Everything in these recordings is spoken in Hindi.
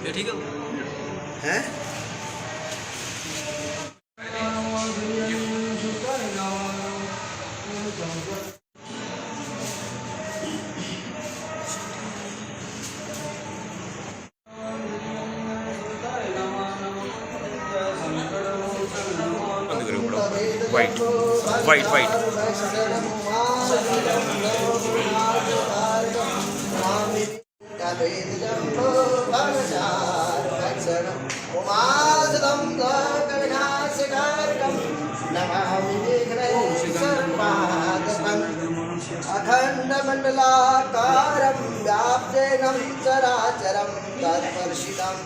ये ठीक है। वाइट वाइट वाइट अखंड मंडलाकारं व्याप्तेनं चराचरं तत्पर्शितं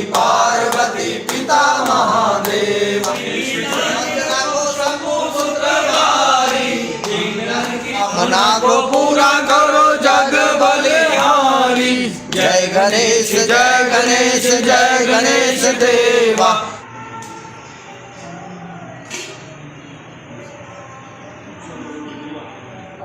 पार्वती पिता महादेव मना को पूरा करो जग बलिहारी। जय गणेश जय गणेश जय गणेश देवा।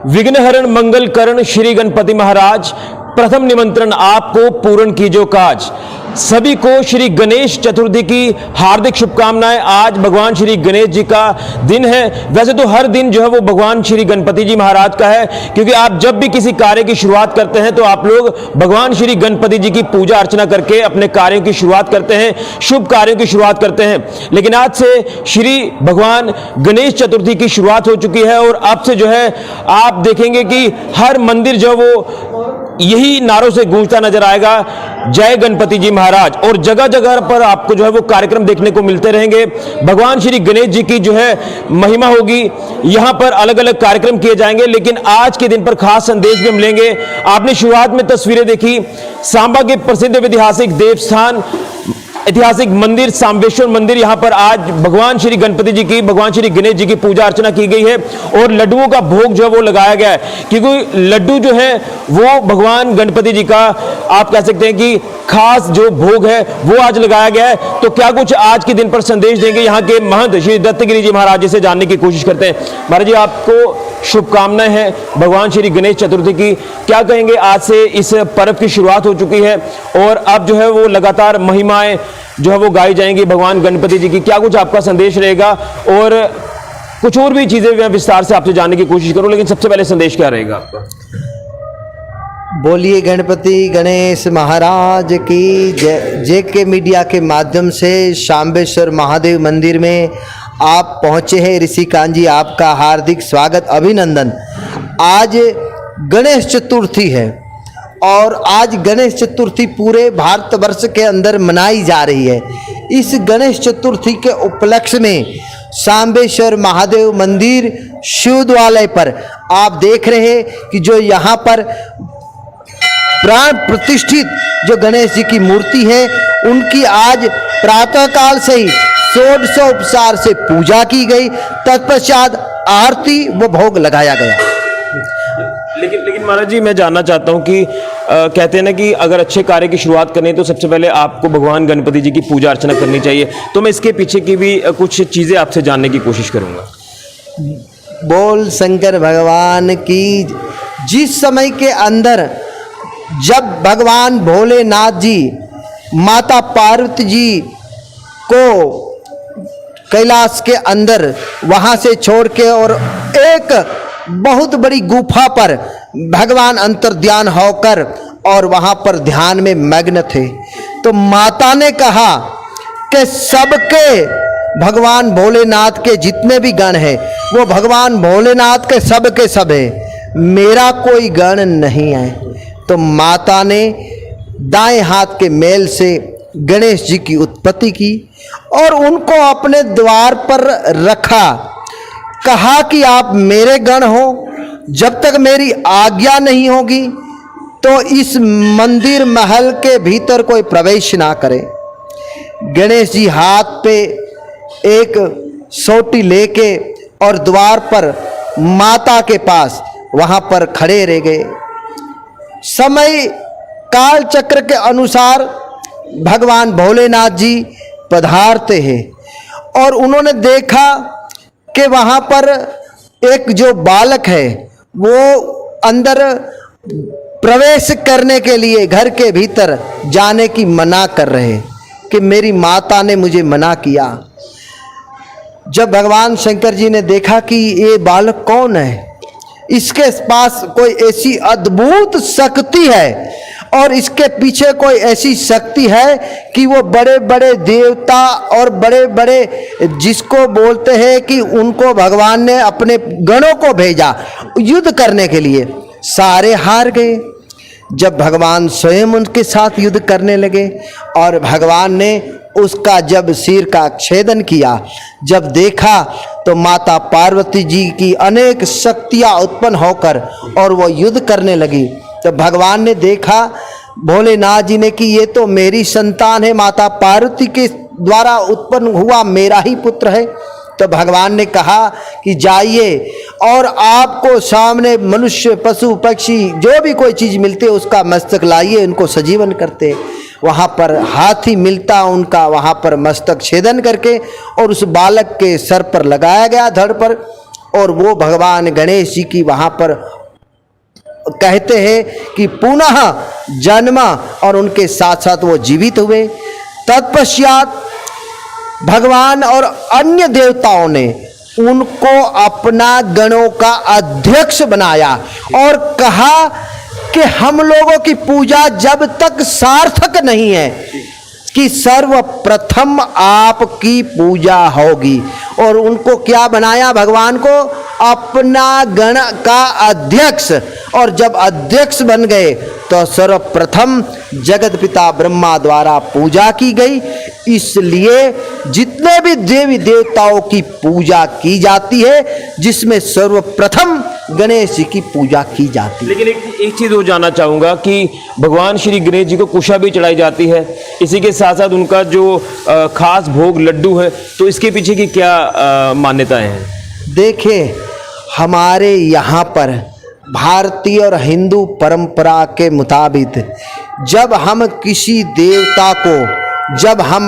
विघ्नहरण मंगल करण श्री गणपति महाराज, प्रथम निमंत्रण आपको पूर्ण कीजो काज। सभी को श्री गणेश चतुर्थी की हार्दिक शुभकामनाएं। आज भगवान श्री गणेश जी का दिन है। वैसे तो हर दिन जो है वो भगवान श्री गणपति जी महाराज का है, क्योंकि आप जब भी किसी कार्य की शुरुआत करते हैं तो आप लोग भगवान श्री गणपति जी की पूजा अर्चना करके अपने कार्यों की शुरुआत करते हैं, शुभ कार्यों की शुरुआत करते हैं। लेकिन आज से श्री भगवान गणेश चतुर्थी की शुरुआत हो चुकी है और अब से जो है आप देखेंगे कि हर मंदिर जो वो यही नारों से गूंजता नजर आएगा, जय गणपति जी महाराज। और जगह जगह पर आपको जो है वो कार्यक्रम देखने को मिलते रहेंगे। भगवान श्री गणेश जी की जो है महिमा होगी, यहां पर अलग अलग कार्यक्रम किए जाएंगे। लेकिन आज के दिन पर खास संदेश भी हम लेंगे। आपने शुरुआत में तस्वीरें देखी, सांबा के प्रसिद्ध ऐतिहासिक देवस्थान, ऐतिहासिक मंदिर सांबेश्वर मंदिर, यहां पर आज भगवान श्री गणपति जी की, भगवान श्री गणेश जी की पूजा अर्चना की गई है और लड्डुओं का भोग जो है वो लगाया गया है, क्योंकि लड्डू जो है वो भगवान गणपति जी का आप कह सकते हैं कि खास जो भोग है वो आज लगाया गया है। तो क्या कुछ आज के दिन पर संदेश देंगे यहाँ के महंत श्री दत्तगिरी जी महाराज जी से जानने की कोशिश करते हैं। महाराज जी, आपको शुभकामनाएं हैं भगवान श्री गणेश चतुर्थी की। क्या कहेंगे, आज से इस पर्व की शुरुआत हो चुकी है और अब जो है वो लगातार महिमाएं जो है वो गाई जाएंगी भगवान गणपति जी की। क्या कुछ आपका संदेश रहेगा और कुछ और भी चीजें मैं विस्तार से आपसे जानने की कोशिश करूं, लेकिन सबसे पहले संदेश क्या रहेगा आपका? बोलिए गणपति गणेश महाराज की जय। जेके मीडिया के माध्यम से सांबेश्वर महादेव मंदिर में आप पहुंचे हैं। ऋषिकांत जी, आपका हार्दिक स्वागत, अभिनंदन। आज गणेश चतुर्थी है और आज गणेश चतुर्थी पूरे भारतवर्ष के अंदर मनाई जा रही है। इस गणेश चतुर्थी के उपलक्ष्य में सांबेश्वर महादेव मंदिर शिवद्वालय पर आप देख रहे हैं कि जो यहाँ पर प्राण प्रतिष्ठित जो गणेश जी की मूर्ति है, उनकी आज प्रातःकाल से ही षोडशोपचार से पूजा की गई, तत्पश्चात आरती व भोग लगाया गया। लेकिन महाराज जी, मैं जानना चाहता हूं कि कहते हैं ना कि अगर अच्छे कार्य की शुरुआत करनी है तो सबसे पहले आपको भगवान गणपति जी की पूजा अर्चना करनी चाहिए। तो मैं इसके पीछे की भी कुछ चीजें आपसे जानने की कोशिश करूंगा। बोल शंकर भगवान की। जिस समय के अंदर जब भगवान भोलेनाथ जी माता पार्वती जी को कैलाश के अंदर वहाँ से छोड़ के और एक बहुत बड़ी गुफा पर भगवान अंतर्ध्यान होकर और वहाँ पर ध्यान में मग्न थे, तो माता ने कहा कि सबके भगवान भोलेनाथ के जितने भी गण हैं वो भगवान भोलेनाथ के सब है, मेरा कोई गण नहीं है। तो माता ने दाएं हाथ के मेल से गणेश जी की उत्पत्ति की और उनको अपने द्वार पर रखा। कहा कि आप मेरे गण हो, जब तक मेरी आज्ञा नहीं होगी तो इस मंदिर महल के भीतर कोई प्रवेश ना करे। गणेश जी हाथ पे एक सोटी लेके और द्वार पर माता के पास वहाँ पर खड़े रह गए। समय काल चक्र के अनुसार भगवान भोलेनाथ जी पधारते हैं और उन्होंने देखा कि वहाँ पर एक जो बालक है वो अंदर प्रवेश करने के लिए घर के भीतर जाने की मना कर रहे कि मेरी माता ने मुझे मना किया। जब भगवान शंकर जी ने देखा कि ये बालक कौन है, इसके पास कोई ऐसी अद्भुत शक्ति है और इसके पीछे कोई ऐसी शक्ति है कि वो बड़े बड़े देवता और बड़े बड़े जिसको बोलते हैं कि उनको भगवान ने अपने गणों को भेजा युद्ध करने के लिए, सारे हार गए। जब भगवान स्वयं उनके साथ युद्ध करने लगे और भगवान ने उसका जब सिर का छेदन किया, जब देखा तो माता पार्वती जी की अनेक शक्तियाँ उत्पन्न होकर और वो युद्ध करने लगी। तो भगवान ने देखा भोलेनाथ जी ने कि ये तो मेरी संतान है, माता पार्वती के द्वारा उत्पन्न हुआ मेरा ही पुत्र है। तो भगवान ने कहा कि जाइए और आपको सामने मनुष्य पशु पक्षी जो भी कोई चीज़ मिलती है उसका मस्तक लाइए, उनको सजीवन करते। वहाँ पर हाथी मिलता, उनका वहाँ पर मस्तक छेदन करके और उस बालक के सर पर लगाया गया, धड़ पर, और वो भगवान गणेश जी की वहाँ पर कहते हैं कि पुनः जन्मा और उनके साथ साथ वो जीवित हुए। तत्पश्चात भगवान और अन्य देवताओं ने उनको अपना गणों का अध्यक्ष बनाया और कहा कि हम लोगों की पूजा जब तक सार्थक नहीं है कि सर्वप्रथम आपकी पूजा होगी। और उनको क्या बनाया, भगवान को अपना गण का अध्यक्ष। और जब अध्यक्ष बन गए तो सर्वप्रथम जगत पिता ब्रह्मा द्वारा पूजा की गई। इसलिए जितने भी देवी देवताओं की पूजा की जाती है जिसमें सर्वप्रथम गणेश जी की पूजा की जाती है। लेकिन एक चीज़ और जानना चाहूँगा कि भगवान श्री गणेश जी को कुशा भी चढ़ाई जाती है, इसी के साथ साथ उनका जो खास भोग लड्डू है, तो इसके पीछे की क्या मान्यताएं हैं? देखिए, हमारे यहाँ पर भारतीय और हिंदू परंपरा के मुताबिक जब हम किसी देवता को, जब हम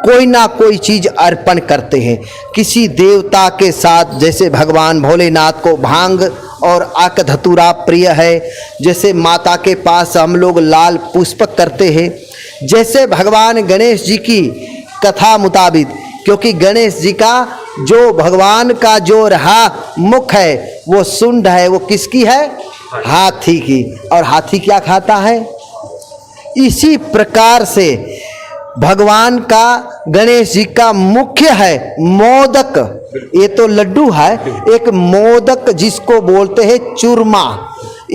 कोई ना कोई चीज़ अर्पण करते हैं किसी देवता के साथ, जैसे भगवान भोलेनाथ को भांग और आक धतूरा प्रिय है, जैसे माता के पास हम लोग लाल पुष्प करते हैं, जैसे भगवान गणेश जी की कथा मुताबिक, क्योंकि गणेश जी का जो भगवान का जो रहा मुख है वो सुंड है, वो किसकी है? हाथी की। और हाथी क्या खाता है? इसी प्रकार से भगवान का गणेश जी का मुख्य है मोदक। ये तो लड्डू है, एक मोदक जिसको बोलते हैं चूरमा,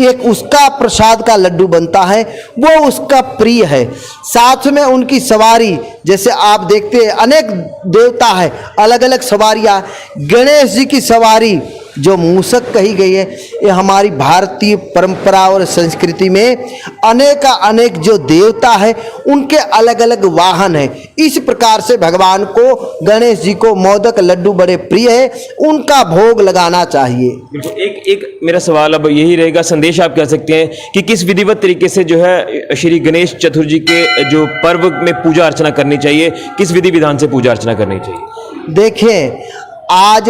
एक उसका प्रसाद का लड्डू बनता है, वो उसका प्रिय है। साथ में उनकी सवारी, जैसे आप देखते हैं अनेक देवता है, अलग अलग सवारियाँ। गणेश जी की सवारी जो मूषक कही गई है, ये हमारी भारतीय परंपरा और संस्कृति में अनेक जो देवता है उनके अलग अलग वाहन है। इस प्रकार से भगवान को, गणेश जी को मोदक लड्डू बड़े प्रिय है, उनका भोग लगाना चाहिए। बिल्कुल। एक मेरा सवाल अब यही रहेगा, संदेश आप कह सकते हैं कि किस विधिवत तरीके से जो है श्री गणेश चतुर्थी के जो पर्व में पूजा अर्चना करनी चाहिए, किस विधि विधान से पूजा अर्चना करनी चाहिए? देखिए, आज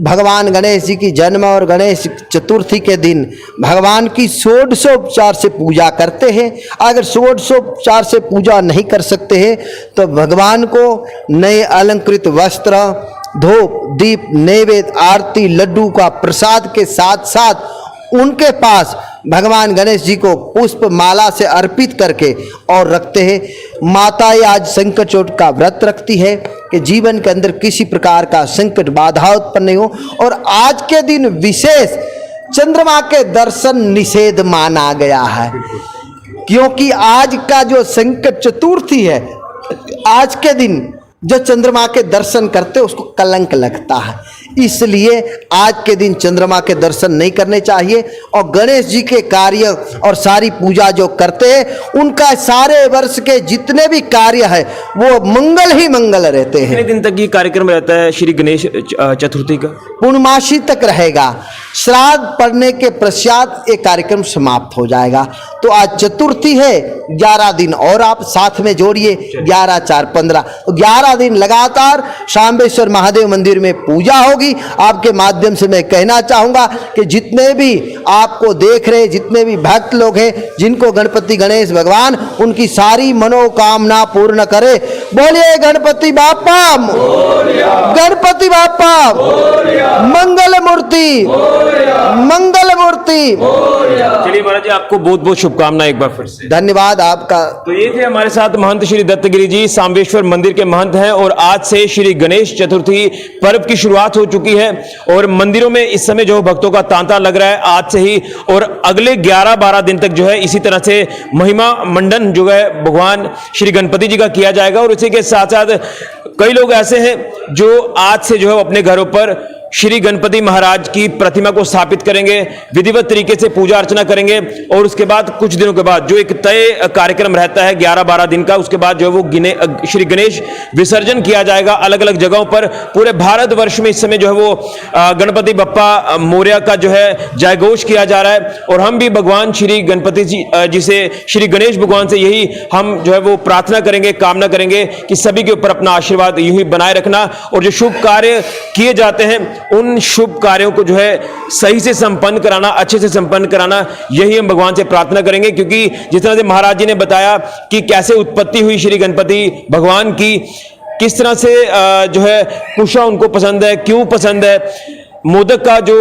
भगवान गणेश जी की जन्म और गणेश चतुर्थी के दिन भगवान की षोडशोपचार से पूजा करते हैं। अगर षोडशोपचार से पूजा नहीं कर सकते हैं तो भगवान को नए अलंकृत वस्त्र, धूप, दीप, नैवेद्य, आरती, लड्डू का प्रसाद के साथ साथ उनके पास भगवान गणेश जी को पुष्प माला से अर्पित करके और रखते हैं। माताएं आज संकट चोट का व्रत रखती है कि जीवन के अंदर किसी प्रकार का संकट बाधा उत्पन्न नहीं हो। और आज के दिन विशेष चंद्रमा के दर्शन निषेध माना गया है, क्योंकि आज का जो संकट चतुर्थी है, आज के दिन जो चंद्रमा के दर्शन करते उसको कलंक लगता है, इसलिए आज के दिन चंद्रमा के दर्शन नहीं करने चाहिए। और गणेश जी के कार्य और सारी पूजा जो करते हैं उनका सारे वर्ष के जितने भी कार्य है वो मंगल ही मंगल रहते हैं। कितने दिन तक ये कार्यक्रम रहता है श्री गणेश चतुर्थी का? पूर्णमासी तक रहेगा। श्राद्ध पड़ने के पश्चात ये कार्यक्रम समाप्त हो जाएगा। तो आज चतुर्थी है, 11 दिन और आप साथ में जोड़िए, 11, 4, 15, तो 11 दिन लगातार शांबेश्वर महादेव मंदिर में पूजा होगी। आपके माध्यम से मैं कहना चाहूँगा कि जितने भी आपको देख रहे, जितने भी भक्त लोग हैं, जिनको गणपति गणेश भगवान उनकी सारी मनोकामना पूर्ण करे। बोलिए गणपति बाप्पा, गणपति बाप्पा, मंगल मूर्ति, मंगल मूर्ति। चलिए महाराज जी, आपको बहुत बहुत शुभकामनाएं एक बार फिर से। धन्यवाद आपका। तो ये थे हमारे साथ महंत श्री दत्तगिरी जी, सांबेश्वर मंदिर के महंत हैं, और आज से श्री गणेश चतुर्थी पर्व की शुरुआत हो चुकी है और मंदिरों में इस समय जो भक्तों का तांता लग रहा है आज से ही, और अगले 11-12 दिन तक जो है इसी तरह से महिमा मंडन जो है भगवान श्री गणपति जी का किया जाएगा। और इसी के साथ साथ कई लोग ऐसे हैं जो आज से जो है अपने घरों पर श्री गणपति महाराज की प्रतिमा को स्थापित करेंगे, विधिवत तरीके से पूजा अर्चना करेंगे, और उसके बाद कुछ दिनों के बाद जो एक तय कार्यक्रम रहता है 11-12 दिन का, उसके बाद जो है वो श्री गणेश विसर्जन किया जाएगा अलग अलग जगहों पर। पूरे भारतवर्ष में इस समय जो है वो गणपति बप्पा मोरया का जो है जयघोष किया जा रहा है। और हम भी भगवान श्री गणपति जी से, श्री गणेश भगवान से यही हम जो है वो प्रार्थना करेंगे, कामना करेंगे कि सभी के ऊपर अपना आशीर्वाद यूं ही बनाए रखना, और जो शुभ कार्य किए जाते हैं उन शुभ कार्यों को जो है सही से संपन्न कराना, अच्छे से संपन्न कराना, यही हम भगवान से प्रार्थना करेंगे। क्योंकि जिस तरह से महाराज जी ने बताया कि कैसे उत्पत्ति हुई श्री गणपति भगवान की, किस तरह से जो है कुशा उनको पसंद है, क्यों पसंद है, मोदक का जो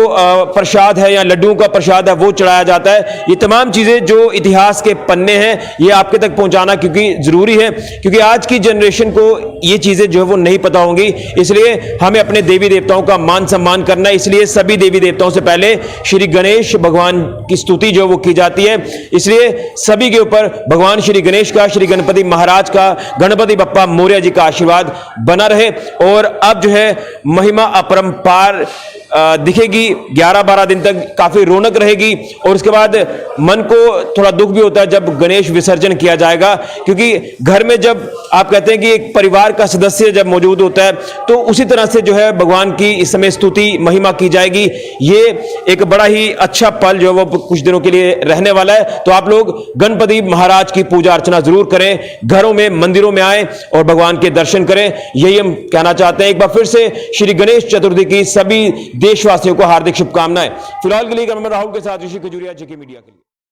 प्रसाद है या लड्डुओं का प्रसाद है वो चढ़ाया जाता है, ये तमाम चीज़ें जो इतिहास के पन्ने हैं ये आपके तक पहुंचाना क्योंकि ज़रूरी है, क्योंकि आज की जनरेशन को ये चीज़ें जो है वो नहीं पता होंगी। इसलिए हमें अपने देवी देवताओं का मान सम्मान करना है। इसलिए सभी देवी देवताओं से पहले श्री गणेश भगवान की स्तुति जो वो की जाती है। इसलिए सभी के ऊपर भगवान श्री गणेश का, श्री गणपति महाराज का, गणपति बप्पा मोरया जी का आशीर्वाद बना रहे। और अब जो है महिमा अपरंपार दिखेगी, 11-12 दिन तक काफी रौनक रहेगी। और उसके बाद मन को थोड़ा दुख भी होता है जब गणेश विसर्जन किया जाएगा, क्योंकि घर में जब आप कहते हैं कि एक परिवार का सदस्य जब मौजूद होता है तो उसी तरह से जो है भगवान की इस समय स्तुति महिमा की जाएगी। ये एक बड़ा ही अच्छा पल जो है वो कुछ दिनों के लिए रहने वाला है। तो आप लोग गणपति महाराज की पूजा अर्चना जरूर करें, घरों में मंदिरों में आए और भगवान के दर्शन करें, यही हम कहना चाहते हैं। एक बार फिर से श्री गणेश चतुर्थी की सभी देशवासियों को हार्दिक शुभकामनाएं। फिलहाल के लिए मैं राहुल के साथ ऋषि खजूरिया, जेके मीडिया के लिए।